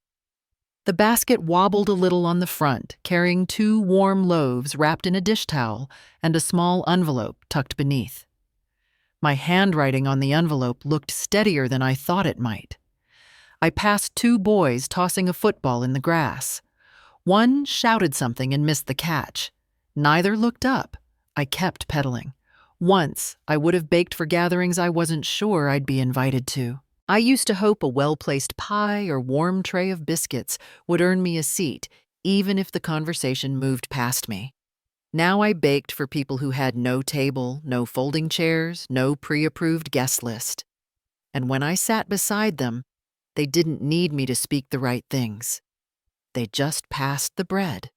The basket wobbled a little on the front, carrying 2 warm loaves wrapped in a dish towel and a small envelope tucked beneath. My handwriting on the envelope looked steadier than I thought it might. I passed 2 boys tossing a football in the grass. One shouted something and missed the catch. Neither looked up. I kept pedaling. Once, I would have baked for gatherings I wasn't sure I'd be invited to. I used to hope a well-placed pie or warm tray of biscuits would earn me a seat, even if the conversation moved past me. Now I baked for people who had no table, no folding chairs, no pre-approved guest list. And when I sat beside them, they didn't need me to speak the right things. They just passed the bread.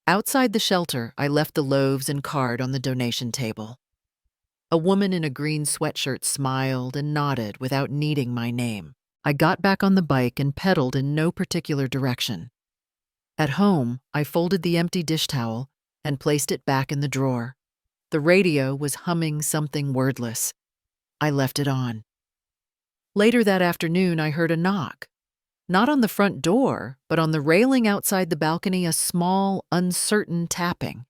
Outside the shelter, I left the loaves and card on the donation table. A woman in a green sweatshirt smiled and nodded without needing my name. I got back on the bike and pedaled in no particular direction. At home, I folded the empty dish towel and placed it back in the drawer. The radio was humming something wordless. I left it on. Later that afternoon, I heard a knock. Not on the front door, but on the railing outside the balcony, a small, uncertain tapping.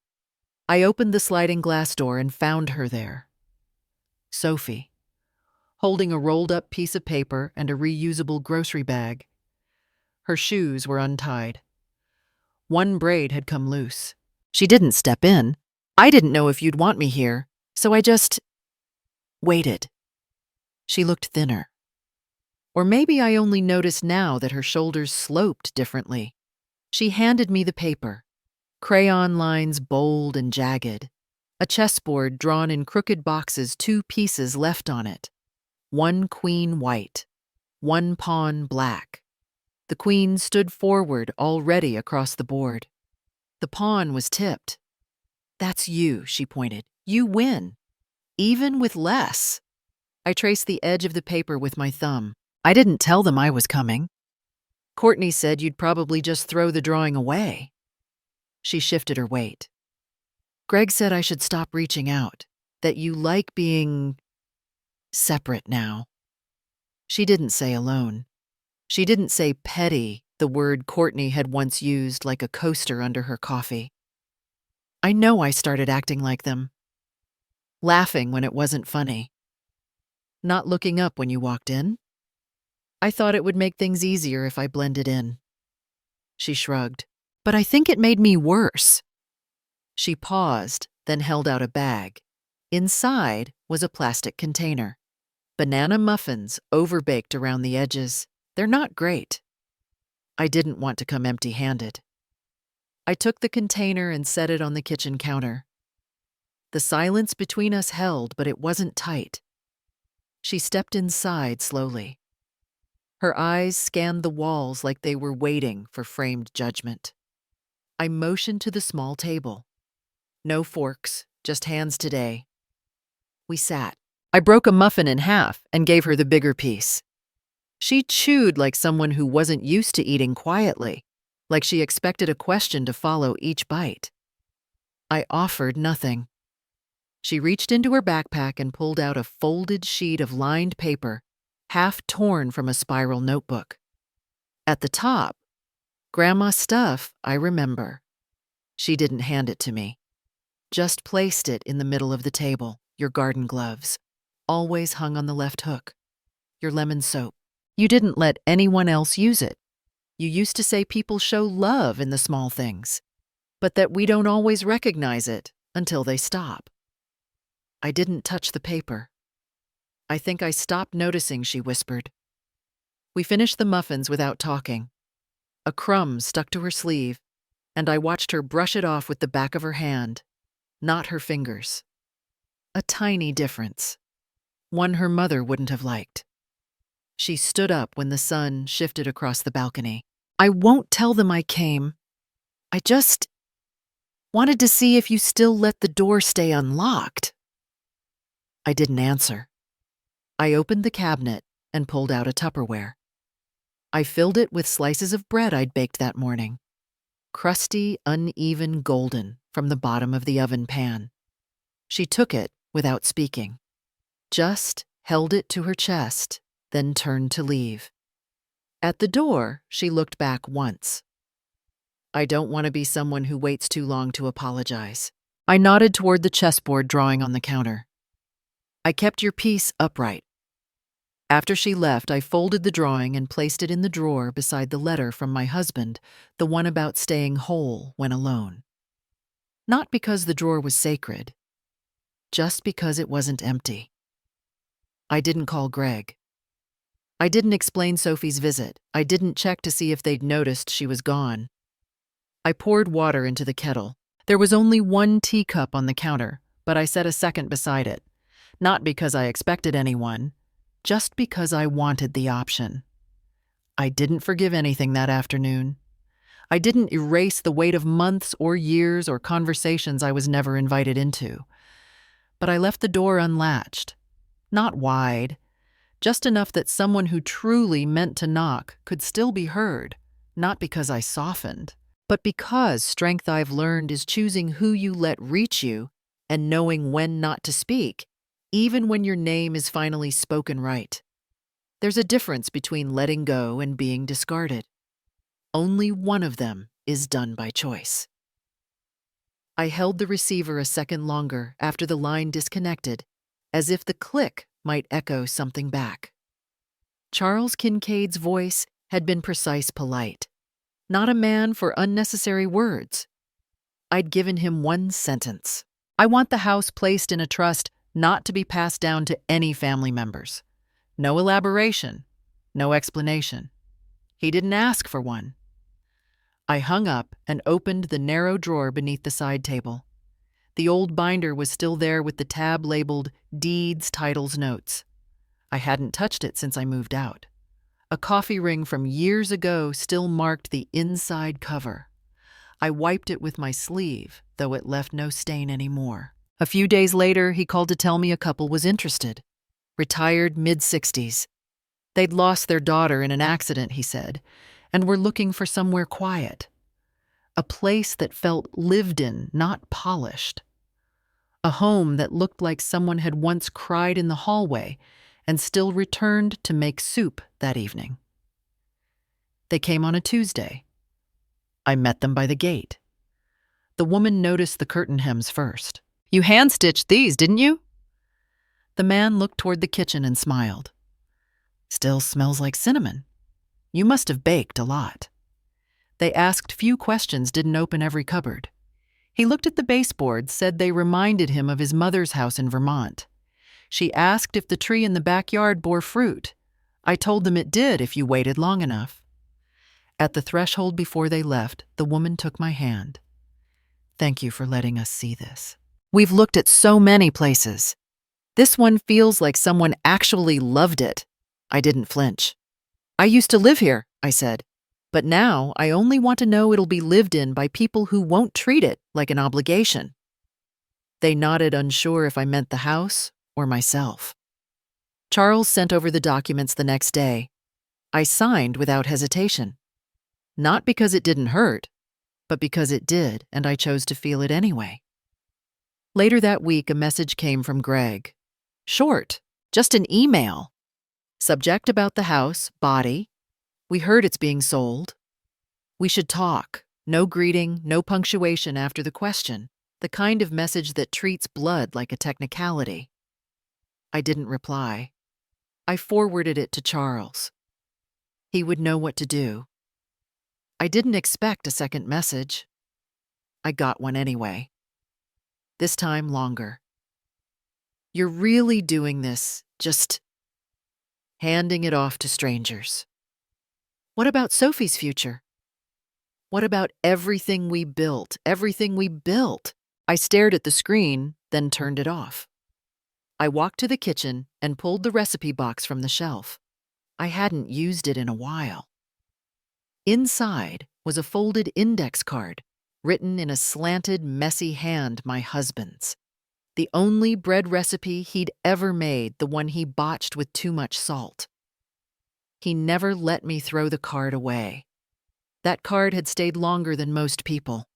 I opened the sliding glass door and found her there. Sophie, holding a rolled-up piece of paper and a reusable grocery bag. Her shoes were untied. One braid had come loose. She didn't step in. I didn't know if you'd want me here, so I just waited. She looked thinner. Or maybe I only noticed now that her shoulders sloped differently. She handed me the paper, crayon lines bold and jagged, a chessboard drawn in crooked boxes, 2 pieces left on it, 1 queen white, 1 pawn black. The queen stood forward already across the board. The pawn was tipped. "That's you," she pointed. "You win. Even with less." I traced the edge of the paper with my thumb. I didn't tell them I was coming. "Courtney said you'd probably just throw the drawing away." She shifted her weight. "Greg said I should stop reaching out, that you like being separate now." She didn't say alone. She didn't say petty, the word Courtney had once used like a coaster under her coffee. I know I started acting like them. Laughing when it wasn't funny. Not looking up when you walked in. I thought it would make things easier if I blended in. She shrugged. "But I think it made me worse." She paused, then held out a bag. Inside was a plastic container. Banana muffins overbaked around the edges. They're not great. I didn't want to come empty-handed. I took the container and set it on the kitchen counter. The silence between us held, but it wasn't tight. She stepped inside slowly. Her eyes scanned the walls like they were waiting for framed judgment. I motioned to the small table. No forks, just hands today. We sat. I broke a muffin in half and gave her the bigger piece. She chewed like someone who wasn't used to eating quietly, like she expected a question to follow each bite. I offered nothing. She reached into her backpack and pulled out a folded sheet of lined paper, half torn from a spiral notebook. At the top, "Grandma stuff, I remember." She didn't hand it to me. Just placed it in the middle of the table. "Your garden gloves, always hung on the left hook. Your lemon soap. You didn't let anyone else use it. You used to say people show love in the small things, but that we don't always recognize it until they stop." I didn't touch the paper. "I think I stopped noticing," she whispered. We finished the muffins without talking. A crumb stuck to her sleeve, and I watched her brush it off with the back of her hand, not her fingers. A tiny difference. One her mother wouldn't have liked. She stood up when the sun shifted across the balcony. "I won't tell them I came. I just wanted to see if you still let the door stay unlocked." I didn't answer. I opened the cabinet and pulled out a Tupperware. I filled it with slices of bread I'd baked that morning. Crusty, uneven golden from the bottom of the oven pan. She took it without speaking. Just held it to her chest, then turned to leave. At the door, she looked back once. "I don't want to be someone who waits too long to apologize." I nodded toward the chessboard drawing on the counter. "I kept your piece upright." After she left, I folded the drawing and placed it in the drawer beside the letter from my husband, the one about staying whole when alone. Not because the drawer was sacred, just because it wasn't empty. I didn't call Greg. I didn't explain Sophie's visit. I didn't check to see if they'd noticed she was gone. I poured water into the kettle. There was only 1 teacup on the counter, but I set a second beside it. Not because I expected anyone, just because I wanted the option. I didn't forgive anything that afternoon. I didn't erase the weight of months or years or conversations I was never invited into. But I left the door unlatched, not wide, just enough that someone who truly meant to knock could still be heard, not because I softened, but because strength I've learned is choosing who you let reach you and knowing when not to speak, even when your name is finally spoken right. There's a difference between letting go and being discarded. Only one of them is done by choice. I held the receiver a second longer after the line disconnected, as if the click might echo something back. Charles Kincaid's voice had been precise, polite, not a man for unnecessary words. I'd given him one sentence. I want the house placed in a trust not to be passed down to any family members. No elaboration, no explanation. He didn't ask for one. I hung up and opened the narrow drawer beneath the side table. The old binder was still there with the tab labeled Deeds, Titles, Notes. I hadn't touched it since I moved out. A coffee ring from years ago still marked the inside cover. I wiped it with my sleeve, though it left no stain anymore. A few days later, he called to tell me a couple was interested. Retired mid-60s. They'd lost their daughter in an accident, he said, and were looking for somewhere quiet. A place that felt lived in, not polished. A home that looked like someone had once cried in the hallway and still returned to make soup that evening. They came on a Tuesday. I met them by the gate. The woman noticed the curtain hems first. "You hand-stitched these, didn't you?" The man looked toward the kitchen and smiled. "Still smells like cinnamon. You must have baked a lot." They asked few questions, didn't open every cupboard. He looked at the baseboards, said they reminded him of his mother's house in Vermont. She asked if the tree in the backyard bore fruit. I told them it did if you waited long enough. At the threshold before they left, the woman took my hand. "Thank you for letting us see this. We've looked at so many places. This one feels like someone actually loved it." I didn't flinch. "I used to live here," I said, "but now I only want to know it'll be lived in by people who won't treat it like an obligation." They nodded, unsure if I meant the house or myself. Charles sent over the documents the next day. I signed without hesitation. Not because it didn't hurt, but because it did, and I chose to feel it anyway. Later that week, a message came from Greg. Short, just an email. Subject about the house, body. We heard it's being sold. We should talk. No greeting, no punctuation after the question. The kind of message that treats blood like a technicality. I didn't reply. I forwarded it to Charles. He would know what to do. I didn't expect a second message. I got one anyway. This time longer. "You're really doing this, just handing it off to strangers. What about Sophie's future? What about everything we built, everything we built?" I stared at the screen, then turned it off. I walked to the kitchen and pulled the recipe box from the shelf. I hadn't used it in a while. Inside was a folded index card, written in a slanted, messy hand, my husband's. The only bread recipe he'd ever made, the one he botched with too much salt. He never let me throw the card away. That card had stayed longer than most people.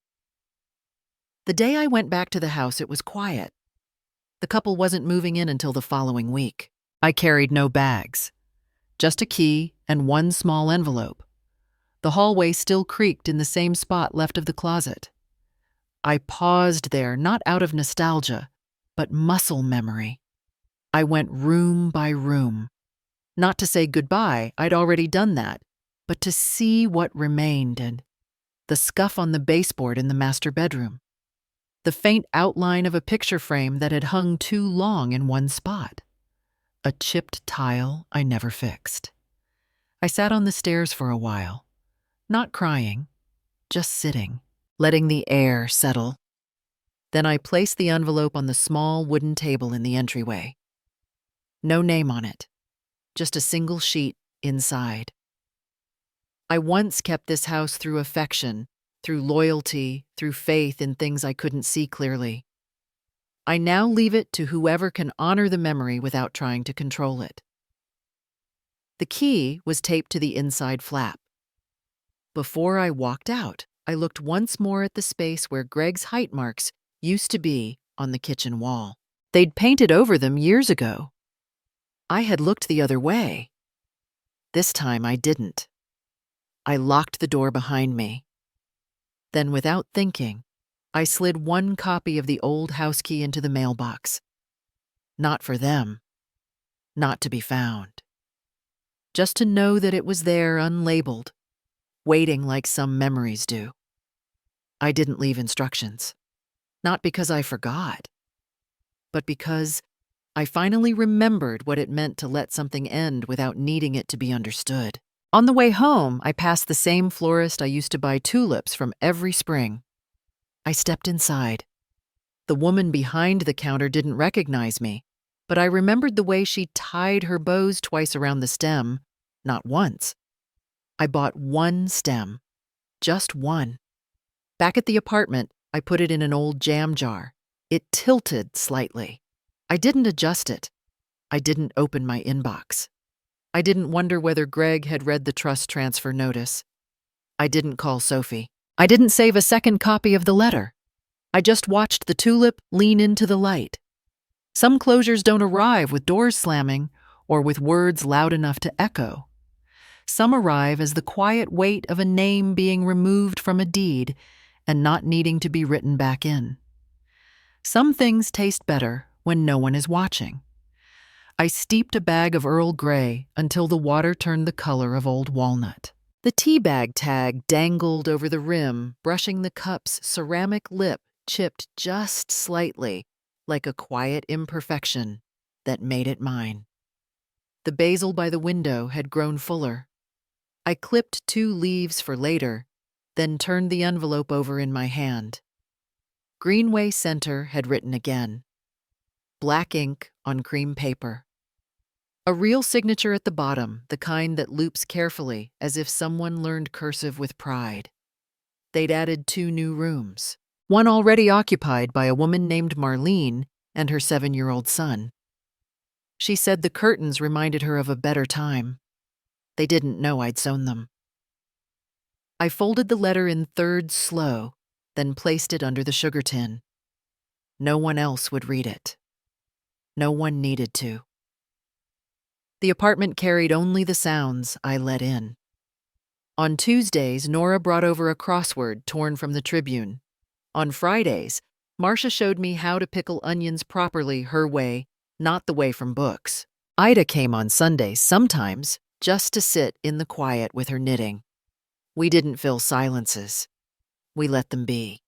The day I went back to the house, it was quiet. The couple wasn't moving in until the following week. I carried no bags, just a key and one small envelope. The hallway still creaked in the same spot left of the closet. I paused there, not out of nostalgia, but muscle memory. I went room by room. Not to say goodbye, I'd already done that, but to see what remained, and the scuff on the baseboard in the master bedroom. The faint outline of a picture frame that had hung too long in one spot. A chipped tile I never fixed. I sat on the stairs for a while, not crying, just sitting, letting the air settle. Then I placed the envelope on the small wooden table in the entryway. No name on it. just a single sheet inside. I once kept this house through affection, through loyalty, through faith in things I couldn't see clearly. I now leave it to whoever can honor the memory without trying to control it. The key was taped to the inside flap. Before I walked out, I looked once more at the space where Greg's height marks used to be on the kitchen wall. They'd painted over them years ago. I had looked the other way. This time I didn't. I locked the door behind me. Then, without thinking, I slid one copy of the old house key into the mailbox. Not for them. Not to be found. Just to know that it was there unlabeled, waiting like some memories do. I didn't leave instructions. Not because I forgot, but because I finally remembered what it meant to let something end without needing it to be understood. On the way home, I passed the same florist I used to buy tulips from every spring. I stepped inside. The woman behind the counter didn't recognize me, but I remembered the way she tied her bows twice around the stem, not once. I bought one stem, just one. Back at the apartment, I put it in an old jam jar. It tilted slightly. I didn't adjust it. I didn't open my inbox. I didn't wonder whether Greg had read the trust transfer notice. I didn't call Sophie. I didn't save a second copy of the letter. I just watched the tulip lean into the light. Some closures don't arrive with doors slamming or with words loud enough to echo. Some arrive as the quiet weight of a name being removed from a deed and not needing to be written back in. Some things taste better when no one is watching. I steeped a bag of Earl Grey until the water turned the color of old walnut. The tea bag tag dangled over the rim, brushing the cup's ceramic lip chipped just slightly, like a quiet imperfection that made it mine. The basil by the window had grown fuller. I clipped 2 leaves for later, then turned the envelope over in my hand. Greenway Center had written again. Black ink on cream paper. A real signature at the bottom, the kind that loops carefully as if someone learned cursive with pride. They'd added 2 new rooms, one already occupied by a woman named Marlene and her 7-year-old son. She said the curtains reminded her of a better time. They didn't know I'd sewn them. I folded the letter in thirds slow, then placed it under the sugar tin. No one else would read it. No one needed to. The apartment carried only the sounds I let in. On Tuesdays, Nora brought over a crossword torn from the Tribune. On Fridays, Marcia showed me how to pickle onions properly her way, not the way from books. Ida came on Sundays sometimes, just to sit in the quiet with her knitting. We didn't fill silences. We let them be.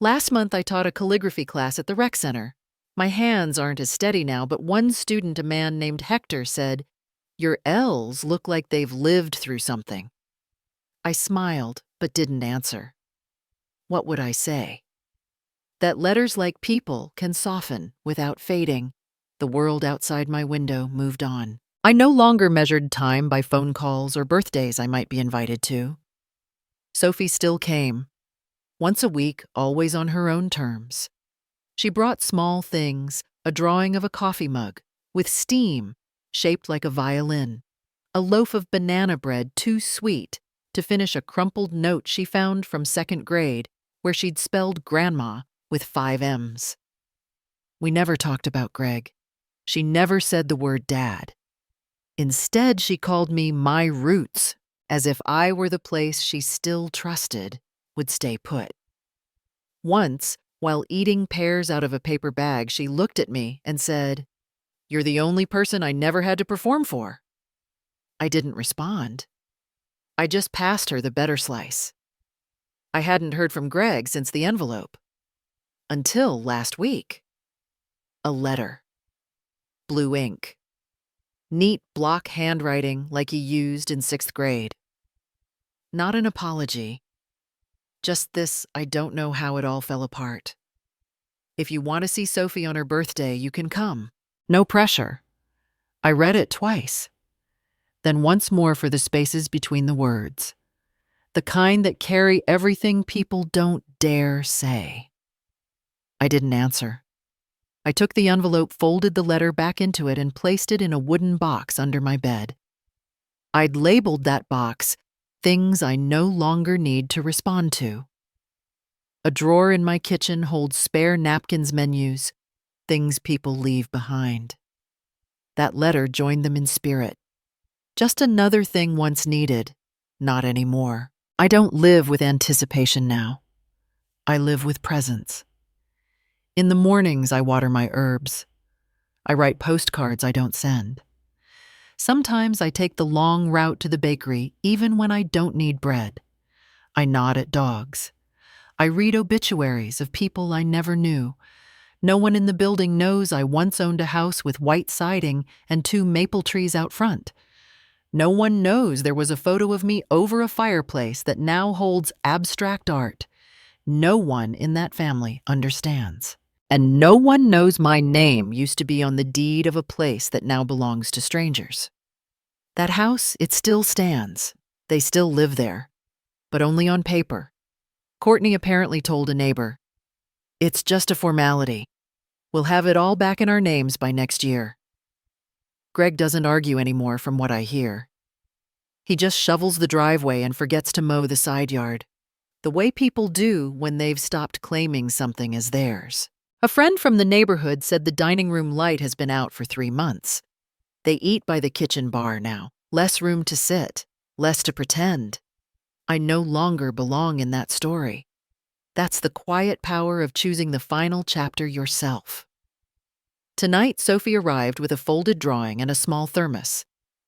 Last month I taught a calligraphy class at the rec center. My hands aren't as steady now, but one student, a man named Hector, said, "Your L's look like they've lived through something." I smiled, but didn't answer. What would I say? That letters like people can soften without fading. The world outside my window moved on. I no longer measured time by phone calls or birthdays I might be invited to. Sophie still came. Once a week, always on her own terms. She brought small things, a drawing of a coffee mug, with steam, shaped like a violin, a loaf of banana bread too sweet to finish a crumpled note she found from 2nd grade where she'd spelled grandma with 5 M's. We never talked about Greg. She never said the word dad. Instead, she called me my roots, as if I were the place she still trusted would stay put. Once, while eating pears out of a paper bag, she looked at me and said, "You're the only person I never had to perform for." I didn't respond. I just passed her the better slice. I hadn't heard from Greg since the envelope. Until last week. A letter. Blue ink. Neat block handwriting like he used in 6th grade. Not an apology. Just this, I don't know how it all fell apart. If you want to see Sophie on her birthday, you can come. No pressure. I read it twice, then once more for the spaces between the words, the kind that carry everything people don't dare say. I didn't answer. I took the envelope, folded the letter back into it, and placed it in a wooden box under my bed. I'd labeled that box, "Things I no longer need to respond to." A drawer in my kitchen holds spare napkins menus, things people leave behind. That letter joined them in spirit. Just another thing once needed, not anymore. I don't live with anticipation now. I live with presence. In the mornings, I water my herbs. I write postcards I don't send. Sometimes I take the long route to the bakery, even when I don't need bread. I nod at dogs. I read obituaries of people I never knew. No one in the building knows I once owned a house with white siding and 2 maple trees out front. No one knows there was a photo of me over a fireplace that now holds abstract art. No one in that family understands. And no one knows my name used to be on the deed of a place that now belongs to strangers. That house, it still stands. They still live there, but only on paper. Courtney apparently told a neighbor, "It's just a formality. We'll have it all back in our names by next year." Greg doesn't argue anymore from what I hear. He just shovels the driveway and forgets to mow the side yard, the way people do when they've stopped claiming something as theirs. A friend from the neighborhood said the dining room light has been out for 3 months. They eat by the kitchen bar now. Less room to sit, less to pretend. I no longer belong in that story. That's the quiet power of choosing the final chapter yourself. Tonight, Sophie arrived with a folded drawing and a small thermos.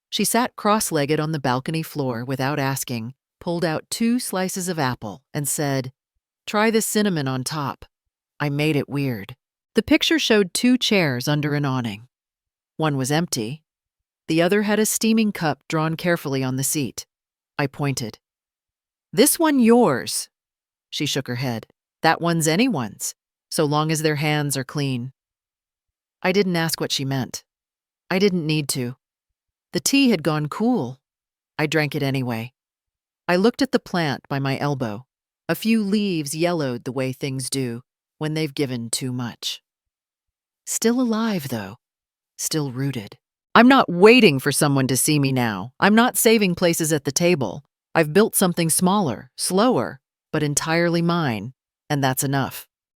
She sat cross-legged on the balcony floor without asking, pulled out 2 slices of apple, and said, "Try the cinnamon on top." I made it weird. The picture showed 2 chairs under an awning. One was empty. The other had a steaming cup drawn carefully on the seat. I pointed. "This one yours." She shook her head. "That one's anyone's, so long as their hands are clean." I didn't ask what she meant. I didn't need to. The tea had gone cool. I drank it anyway. I looked at the plant by my elbow. A few leaves yellowed the way things do when they've given too much. Still alive, though. Still rooted. I'm not waiting for someone to see me now. I'm not saving places at the table. I've built something smaller, slower, but entirely mine, and that's enough.